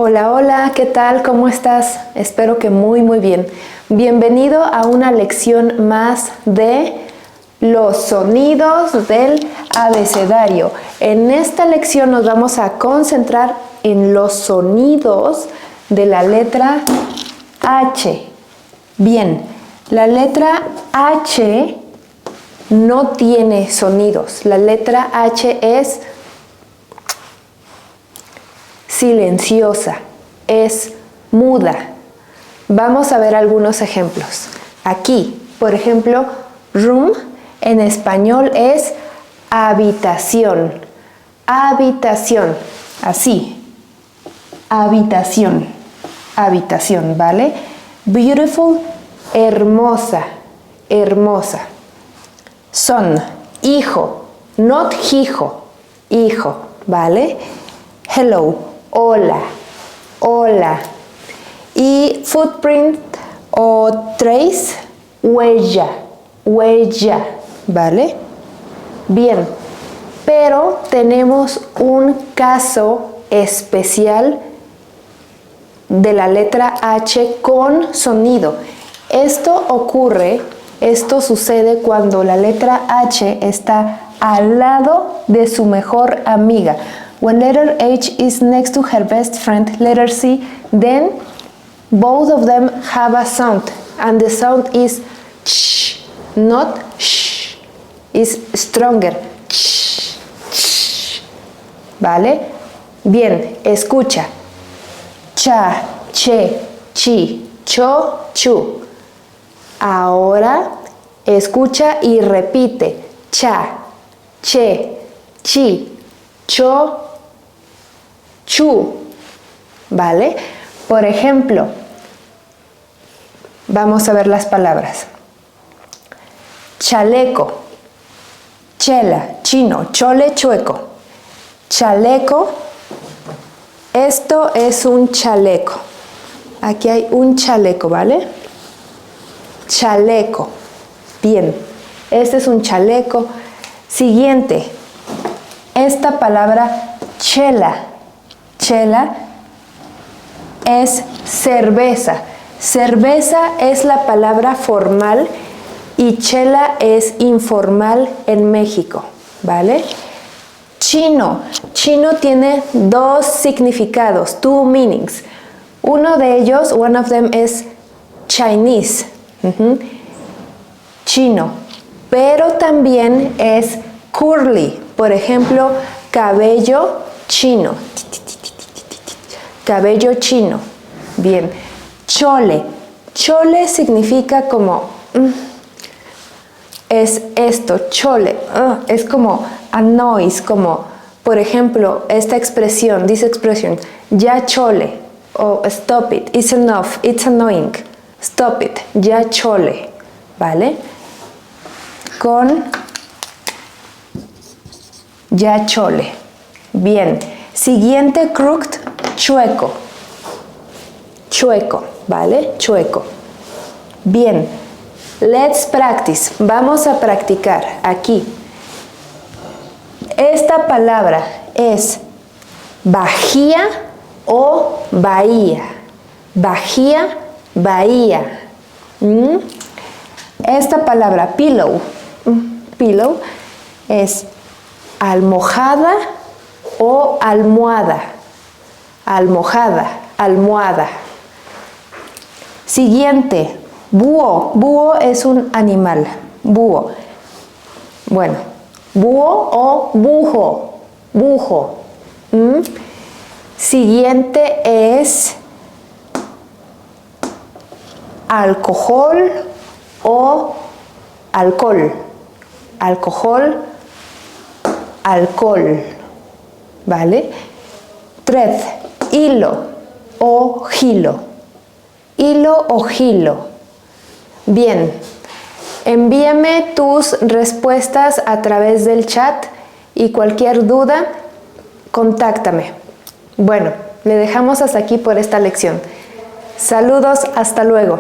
Hola, hola, ¿qué tal? ¿Cómo estás? Espero que muy bien. Bienvenido a una lección más de los sonidos del abecedario. En esta lección nos vamos a concentrar en los sonidos de la letra H. Bien, la letra H no tiene sonidos. La letra H es silenciosa, es muda. Vamos a ver algunos ejemplos. Aquí, por ejemplo, room en español es habitación. Habitación, así. Habitación, habitación, ¿vale? Beautiful, hermosa, hermosa. Son, hijo, not hijo, hijo, ¿vale? Hello, hola, hola. Y footprint o trace, huella, huella, ¿vale? Bien, pero tenemos un caso especial de la letra H con sonido. Esto sucede cuando la letra H está al lado de su mejor amiga. When letter H is next to her best friend, letter C, then both of them have a sound, and the sound is ch, not sh, is stronger. Ch, ch. ¿Vale? Bien, escucha. Cha, che, chi, cho, chu. Ahora escucha y repite. Cha, che, chi, cho, chu. ¿Vale? Por ejemplo, vamos a ver las palabras. Chaleco, chela, chino, chole, chueco. Chaleco, esto es un chaleco. Aquí hay un chaleco, ¿vale? Chaleco. Bien, este es un chaleco. Siguiente, esta palabra chela. Chela es cerveza. Cerveza es la palabra formal y chela es informal en México, ¿vale? Chino. Chino tiene dos significados, two meanings. Uno de ellos, one of them is Chinese. Chino. Pero también es curly. Por ejemplo, cabello chino. Cabello chino. Bien. Chole. Chole significa como es esto, chole. Es como a noise, como por ejemplo esta expresión, this expression, ya chole o stop it, it's enough, it's annoying. Stop it, ya chole. ¿Vale? Con ya chole. Bien. Siguiente, crooked, chueco. Chueco, ¿vale? Chueco. Bien. Let's practice. Vamos a practicar aquí. Esta palabra es Bahía o Bahía. Bahía, Bahía. Esta palabra pillow. Pillow es almohada o almohada. Almohada, almohada. Siguiente, búho. Búho es un animal. Búho. Bueno, búho o bujo. Bujo. Siguiente es alcohol o alcohol. Alcohol, alcohol. ¿Vale? Thread, hilo o hilo. Hilo o hilo. Bien, envíame tus respuestas a través del chat y cualquier duda, contáctame. Bueno, le dejamos hasta aquí por esta lección. Saludos, hasta luego.